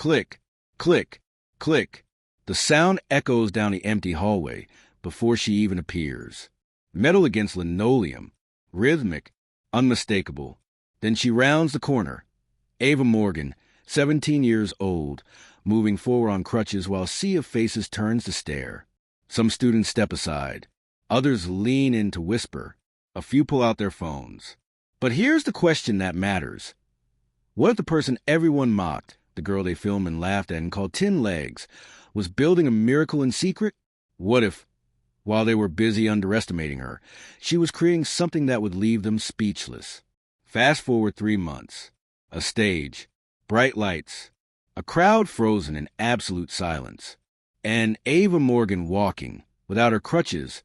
Click, click, click. The sound echoes down the empty hallway before she even appears. Metal against linoleum, rhythmic, unmistakable. Then she rounds the corner. Ava Morgan, 17 years old, moving forward on crutches while a sea of faces turns to stare. Some students step aside. Others lean in to whisper. A few pull out their phones. But here's the question that matters. What if the person everyone mocked, the girl they filmed and laughed at and called Tin Legs, was building a miracle in secret? What if, while they were busy underestimating her, she was creating something that would leave them speechless? Fast forward 3 months. A stage, bright lights, a crowd frozen in absolute silence, and Ava Morgan walking, without her crutches,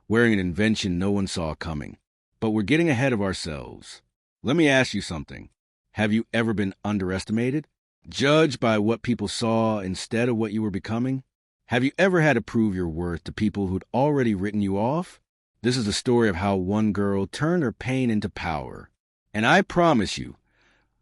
wearing an invention no one saw coming. But we're getting ahead of ourselves. Let me ask you something. Have you ever been underestimated? Judged by what people saw instead of what you were becoming? Have you ever had to prove your worth to people who'd already written you off? This is the story of how one girl turned her pain into power. And I promise you,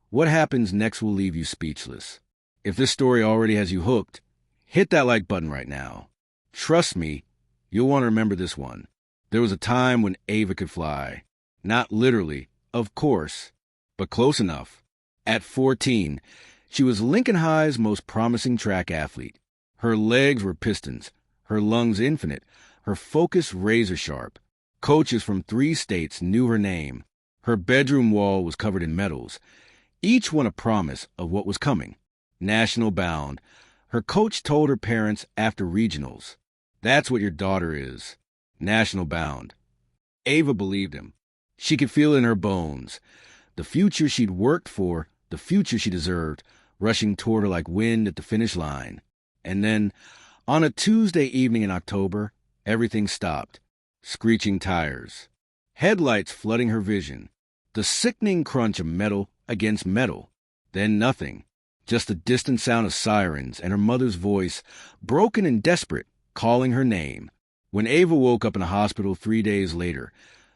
what happens next will leave you speechless. If this story already has you hooked, hit that like button right now. Trust me, you'll want to remember this one. There was a time when Ava could fly. Not literally, of course, but close enough. At 14, she was Lincoln High's most promising track athlete. Her legs were pistons, her lungs infinite, her focus razor sharp. Coaches from 3 states knew her name. Her bedroom wall was covered in medals, each one a promise of what was coming. National bound. Her coach told her parents after regionals, "That's what your daughter is. National bound." Ava believed him. She could feel it in her bones. The future she'd worked for, the future she deserved, rushing toward her like wind at the finish line. And then, on a Tuesday evening in October, everything stopped. Screeching tires. Headlights flooding her vision. The sickening crunch of metal against metal. Then nothing. Just the distant sound of sirens and her mother's voice, broken and desperate, calling her name. When Ava woke up in a hospital 3 days later,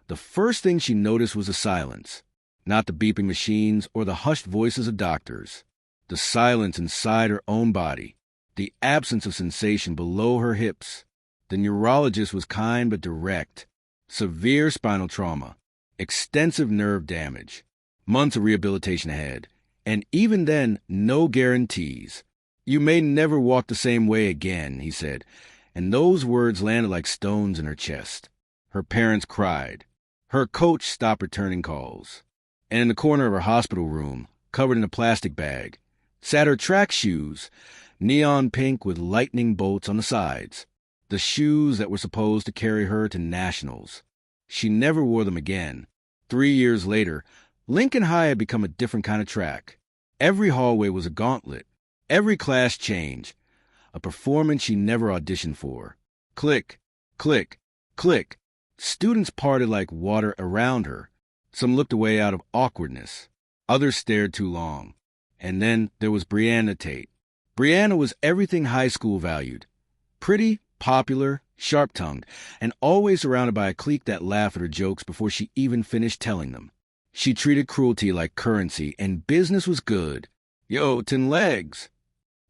the first thing she noticed was the silence. Not the beeping machines or the hushed voices of doctors. The silence inside her own body. The absence of sensation below her hips. The neurologist was kind but direct. Severe spinal trauma. Extensive nerve damage. Months of rehabilitation ahead. And even then, no guarantees. "You may never walk the same way again," he said, and those words landed like stones in her chest. Her parents cried. Her coach stopped returning calls. And in the corner of her hospital room, covered in a plastic bag, sat her track shoes, neon pink with lightning bolts on the sides. The shoes that were supposed to carry her to nationals. She never wore them again. 3 years later, Lincoln High had become a different kind of track. Every hallway was a gauntlet. Every class change. A performance she never auditioned for. Click, click, click. Students parted like water around her. Some looked away out of awkwardness. Others stared too long. And then there was Brianna Tate. Brianna was everything high school valued. Pretty, popular, sharp-tongued, and always surrounded by a clique that laughed at her jokes before she even finished telling them. She treated cruelty like currency, and business was good. "Yo, Tin Legs!"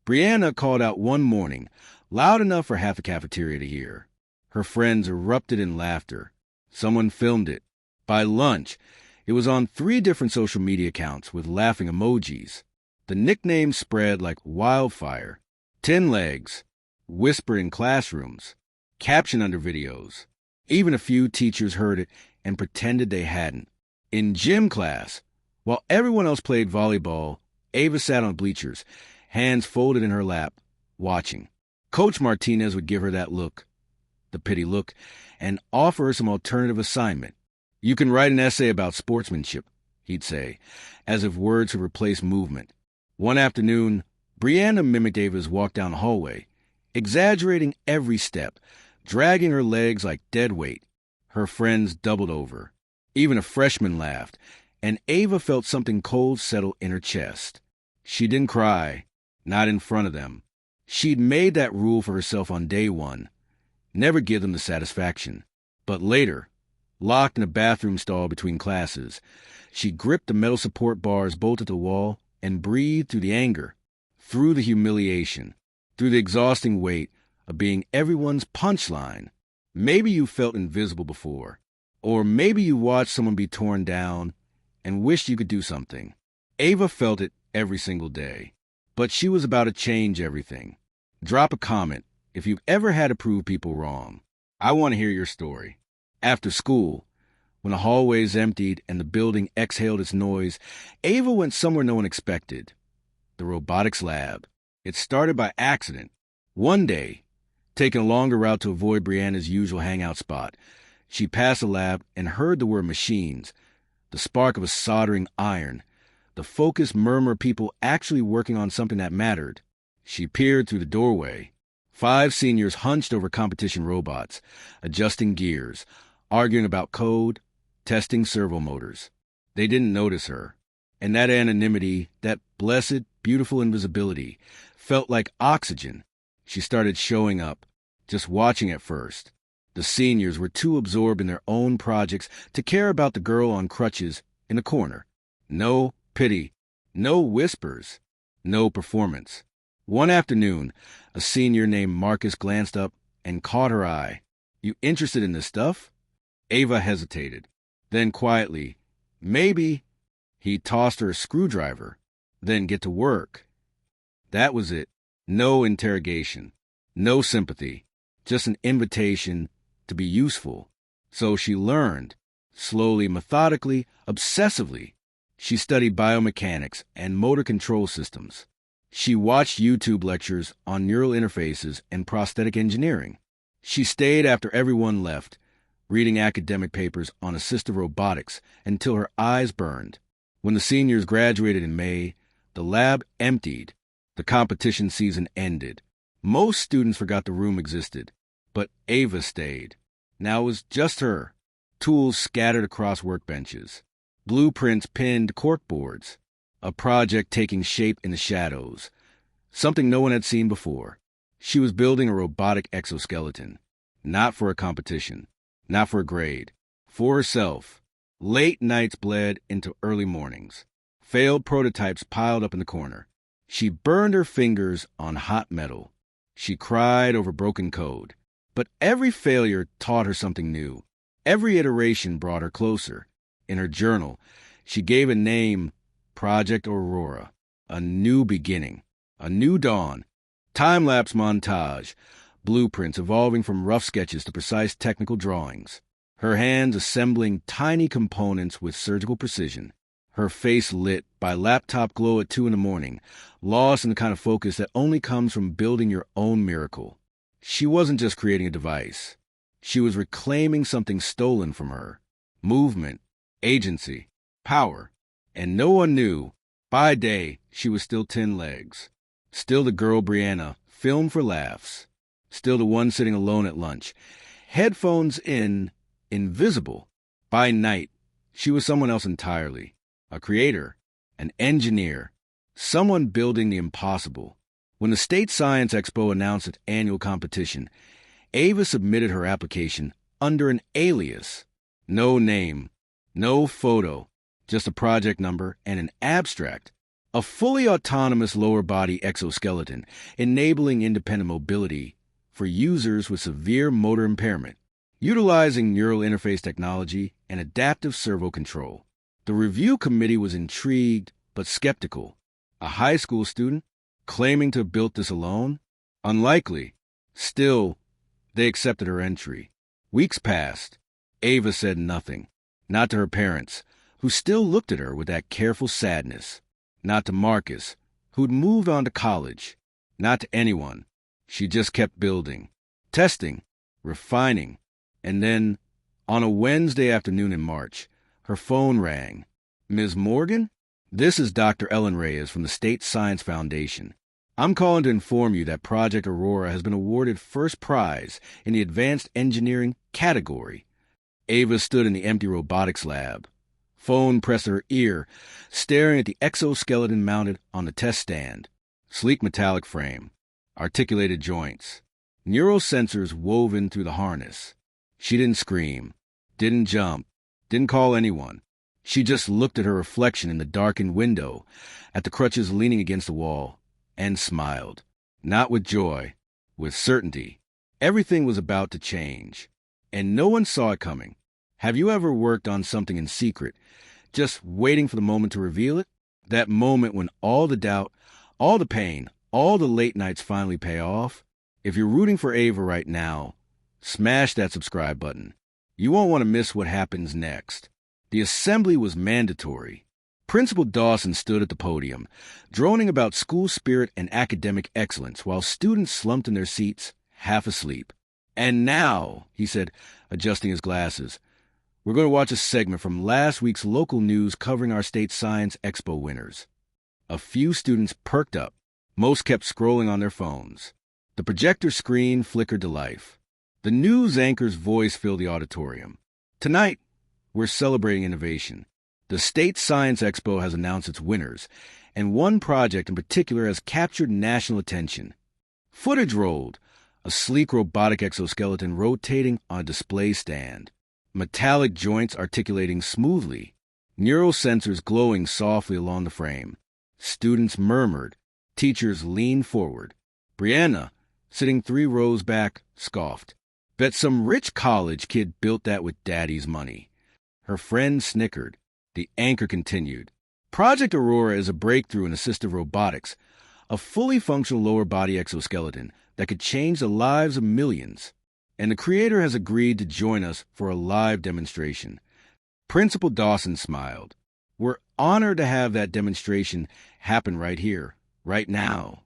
Brianna called out one morning, loud enough for half the cafeteria to hear. Her friends erupted in laughter. Someone filmed it. By lunch, it was on 3 different social media accounts with laughing emojis. The nickname spread like wildfire. Tin Legs, whispered in classrooms, captioned under videos. Even a few teachers heard it and pretended they hadn't. In gym class, while everyone else played volleyball, Ava sat on bleachers, hands folded in her lap, watching. Coach Martinez would give her that look, the pity look, and offer her some alternative assignment. "You can write an essay about sportsmanship," he'd say, as if words would replace movement. One afternoon, Brianna mimicked Ava's walk down the hallway, exaggerating every step, dragging her legs like dead weight. Her friends doubled over. Even a freshman laughed, and Ava felt something cold settle in her chest. She didn't cry, not in front of them. She'd made that rule for herself on day 1. Never give them the satisfaction. But later, locked in a bathroom stall between classes, she gripped the metal support bars bolted to the wall and breathed through the anger. through the humiliation, through the exhausting weight of being everyone's punchline. Maybe you felt invisible before, or maybe you watched someone be torn down and wished you could do something. Ava felt it every single day, but she was about to change everything. Drop a comment if you've ever had to prove people wrong. I want to hear your story. After school, when the hallways emptied and the building exhaled its noise, Ava went somewhere no one expected. The robotics lab. It started by accident. One day, taking a longer route to avoid Brianna's usual hangout spot, she passed the lab and heard the word machines, the spark of a soldering iron, the focused murmur of people actually working on something that mattered. She peered through the doorway. 5 seniors hunched over competition robots, adjusting gears, arguing about code, testing servo motors. They didn't notice her. And that anonymity, that blessed, beautiful invisibility, felt like oxygen. She started showing up, just watching at first. The seniors were too absorbed in their own projects to care about the girl on crutches in the corner. No pity, no whispers, no performance. One afternoon, a senior named Marcus glanced up and caught her eye. "You interested in this stuff?" Ava hesitated. Then quietly, "Maybe." He tossed her a screwdriver. "Then get to work." That was it. No interrogation, no sympathy, just an invitation to be useful. So she learned, slowly, methodically, obsessively. She studied biomechanics and motor control systems. She watched YouTube lectures on neural interfaces and prosthetic engineering. She stayed after everyone left, reading academic papers on assistive robotics until her eyes burned. When the seniors graduated in May, the lab emptied. The competition season ended. Most students forgot the room existed, but Ava stayed. Now it was just her. Tools scattered across workbenches. Blueprints pinned corkboards. A project taking shape in the shadows. Something no one had seen before. She was building a robotic exoskeleton. Not for a competition. Not for a grade. For herself. Late nights bled into early mornings. Failed prototypes piled up in the corner. She burned her fingers on hot metal. She cried over broken code. But every failure taught her something new. Every iteration brought her closer. In her journal, she gave a name, Project Aurora. A new beginning. A new dawn. Time-lapse montage. Blueprints evolving from rough sketches to precise technical drawings. Her hands assembling tiny components with surgical precision. Her face lit by laptop glow at 2 a.m, lost in the kind of focus that only comes from building your own miracle. She wasn't just creating a device. She was reclaiming something stolen from her. Movement, agency, power. And no one knew. By day, she was still 10 legs. Still the girl Brianna, filmed for laughs. Still the one sitting alone at lunch. Headphones in, invisible. By night, she was someone else entirely. A creator, an engineer, someone building the impossible. When the State Science Expo announced its annual competition, Ava submitted her application under an alias. No name, no photo, just a project number and an abstract. A fully autonomous lower body exoskeleton, enabling independent mobility for users with severe motor impairment, utilizing neural interface technology and adaptive servo control. The review committee was intrigued but skeptical. A high school student claiming to have built this alone? Unlikely. Still, they accepted her entry. Weeks passed. Ava said nothing. Not to her parents, who still looked at her with that careful sadness. Not to Marcus, who'd moved on to college. Not to anyone. She just kept building, testing, refining. And then, on a Wednesday afternoon in March, her phone rang. "Ms. Morgan? This is Dr. Ellen Reyes from the State Science Foundation. I'm calling to inform you that Project Aurora has been awarded first prize in the Advanced Engineering category." Ava stood in the empty robotics lab. Phone pressed to her ear, staring at the exoskeleton mounted on the test stand. Sleek metallic frame. Articulated joints. Neural sensors woven through the harness. She didn't scream. Didn't jump. Didn't call anyone. She just looked at her reflection in the darkened window, at the crutches leaning against the wall, and smiled. Not with joy, with certainty. Everything was about to change, and no one saw it coming. Have you ever worked on something in secret, just waiting for the moment to reveal it? That moment when all the doubt, all the pain, all the late nights finally pay off? If you're rooting for Ava right now, smash that subscribe button. You won't want to miss what happens next. The assembly was mandatory. Principal Dawson stood at the podium, droning about school spirit and academic excellence while students slumped in their seats, half asleep. And now, he said, adjusting his glasses, we're going to watch a segment from last week's local news covering our state science expo winners. A few students perked up. Most kept scrolling on their phones. The projector screen flickered to life. The news anchor's voice filled the auditorium. Tonight, we're celebrating innovation. The State Science Expo has announced its winners, and one project in particular has captured national attention. Footage rolled, a sleek robotic exoskeleton rotating on a display stand, metallic joints articulating smoothly, neural sensors glowing softly along the frame. Students murmured, teachers leaned forward. Brianna, sitting 3 rows back, scoffed. Bet some rich college kid built that with daddy's money. Her friend snickered. The anchor continued. Project Aurora is a breakthrough in assistive robotics, a fully functional lower body exoskeleton that could change the lives of millions. And the creator has agreed to join us for a live demonstration. Principal Dawson smiled. We're honored to have that demonstration happen right here, right now.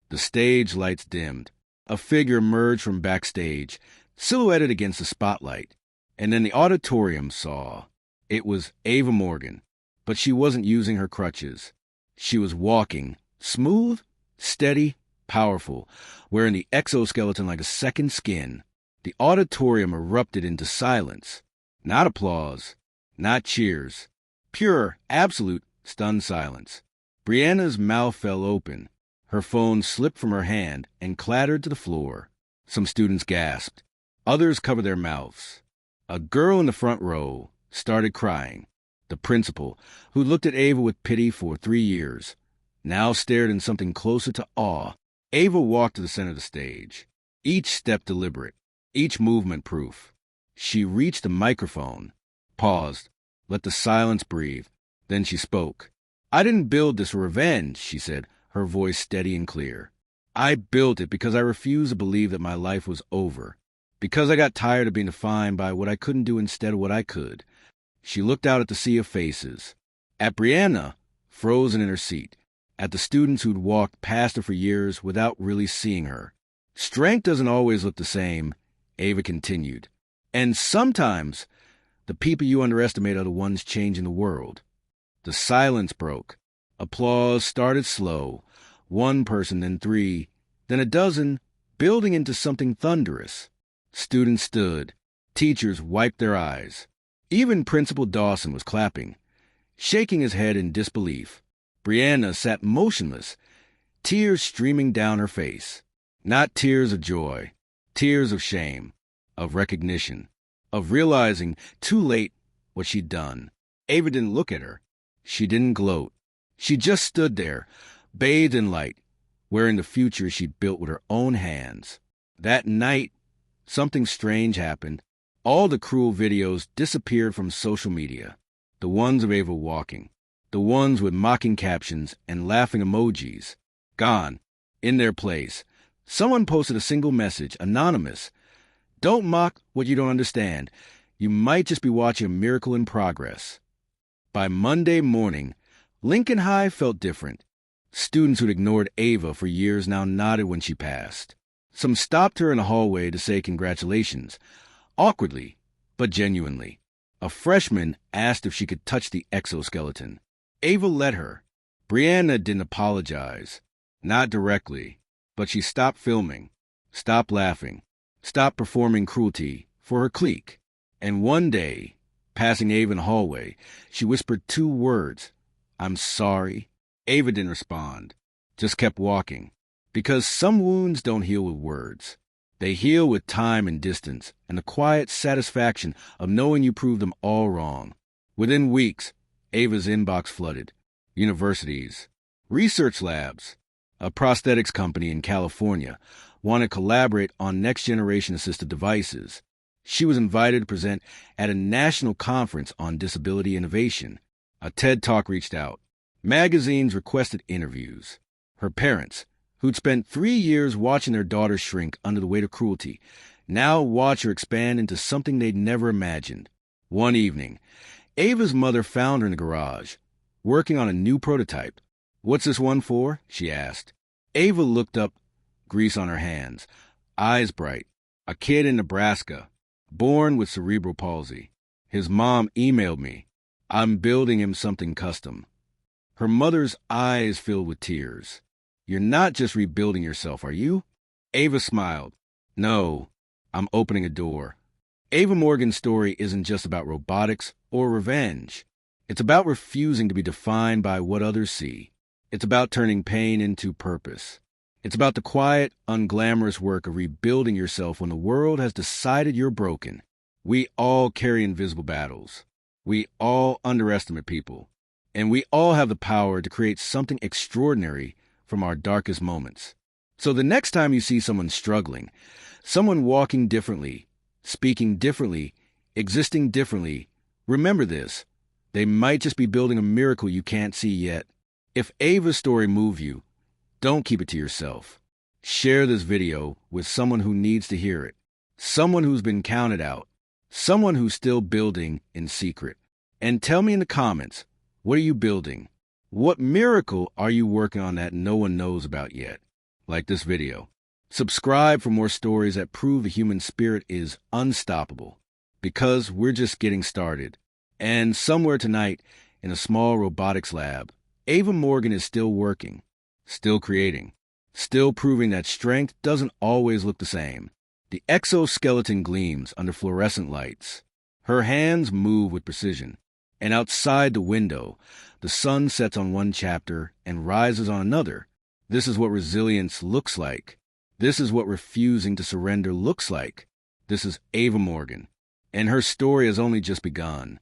The stage lights dimmed. A figure emerged from backstage, silhouetted against the spotlight. And then the auditorium saw. It was Ava Morgan, but she wasn't using her crutches. She was walking, smooth, steady, powerful, wearing the exoskeleton like a second skin. The auditorium erupted into silence. Not applause, not cheers. Pure, absolute, stunned silence. Brianna's mouth fell open. Her phone slipped from her hand and clattered to the floor. Some students gasped. Others covered their mouths. A girl in the front row started crying. The principal, who looked at Ava with pity for 3 years, now stared in something closer to awe. Ava walked to the center of the stage, each step deliberate, each movement proof. She reached the microphone, paused, let the silence breathe. Then she spoke. I didn't build this for revenge, she said, her voice steady and clear. I built it because I refused to believe that my life was over, because I got tired of being defined by what I couldn't do instead of what I could. She looked out at the sea of faces, at Brianna, frozen in her seat, at the students who'd walked past her for years without really seeing her. Strength doesn't always look the same, Ava continued. And sometimes the people you underestimate are the ones changing the world. The silence broke. Applause started slow. 1 person, then 3, then a dozen, building into something thunderous. Students stood. Teachers wiped their eyes. Even Principal Dawson was clapping, shaking his head in disbelief. Brianna sat motionless, tears streaming down her face. Not tears of joy, tears of shame, of recognition, of realizing too late what she'd done. Ava didn't look at her. She didn't gloat. She just stood there, bathed in light, wearing the future she'd built with her own hands. That night, something strange happened. All the cruel videos disappeared from social media. The ones of Ava walking. The ones with mocking captions and laughing emojis. Gone. In their place. Someone posted a single message, anonymous. Don't mock what you don't understand. You might just be watching a miracle in progress. By Monday morning, Lincoln High felt different. Students who'd ignored Ava for years now nodded when she passed. Some stopped her in the hallway to say congratulations. Awkwardly, but genuinely. A freshman asked if she could touch the exoskeleton. Ava let her. Brianna didn't apologize. Not directly, but she stopped filming, stopped laughing, stopped performing cruelty for her clique. And one day, passing Ava in the hallway, she whispered 2 words. I'm sorry. Ava didn't respond, just kept walking. Because some wounds don't heal with words. They heal with time and distance and the quiet satisfaction of knowing you proved them all wrong. Within weeks, Ava's inbox flooded. Universities, research labs, a prosthetics company in California, wanted to collaborate on next-generation assistive devices. She was invited to present at a national conference on disability innovation. A TED Talk reached out. Magazines requested interviews. Her parents, who'd spent 3 years watching their daughter shrink under the weight of cruelty, now watch her expand into something they'd never imagined. One evening, Ava's mother found her in the garage, working on a new prototype. "What's this one for?" she asked. Ava looked up, grease on her hands, eyes bright. "A kid in Nebraska, born with cerebral palsy. His mom emailed me. I'm building him something custom." Her mother's eyes filled with tears. "You're not just rebuilding yourself, are you?" Ava smiled. "No, I'm opening a door." Ava Morgan's story isn't just about robotics or revenge. It's about refusing to be defined by what others see. It's about turning pain into purpose. It's about the quiet, unglamorous work of rebuilding yourself when the world has decided you're broken. We all carry invisible battles. We all underestimate people. And we all have the power to create something extraordinary from our darkest moments. So the next time you see someone struggling, someone walking differently, speaking differently, existing differently, remember this. They might just be building a miracle you can't see yet. If Ava's story moved you, don't keep it to yourself. Share this video with someone who needs to hear it. Someone who's been counted out. Someone who's still building in secret. And tell me in the comments, what are you building? What miracle are you working on that no one knows about yet? Like this video. Subscribe for more stories that prove the human spirit is unstoppable. Because we're just getting started. And somewhere tonight, in a small robotics lab, Ava Morgan is still working, still creating, still proving that strength doesn't always look the same. The exoskeleton gleams under fluorescent lights. Her hands move with precision. And outside the window, the sun sets on one chapter and rises on another. This is what resilience looks like. This is what refusing to surrender looks like. This is Ava Morgan. And her story has only just begun.